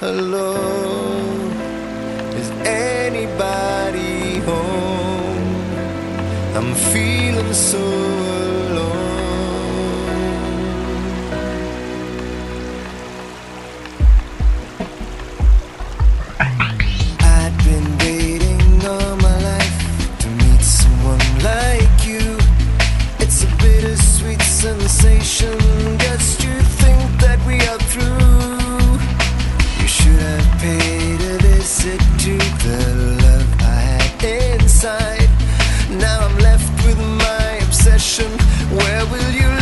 Hello, is anybody home? I'm feeling so alone. I'd been waiting all my life to meet someone like you. It's a bittersweet sensation. Guess you think that we are through. You should have paid a visit to the love I had inside. Now I'm left with my obsession. Where will you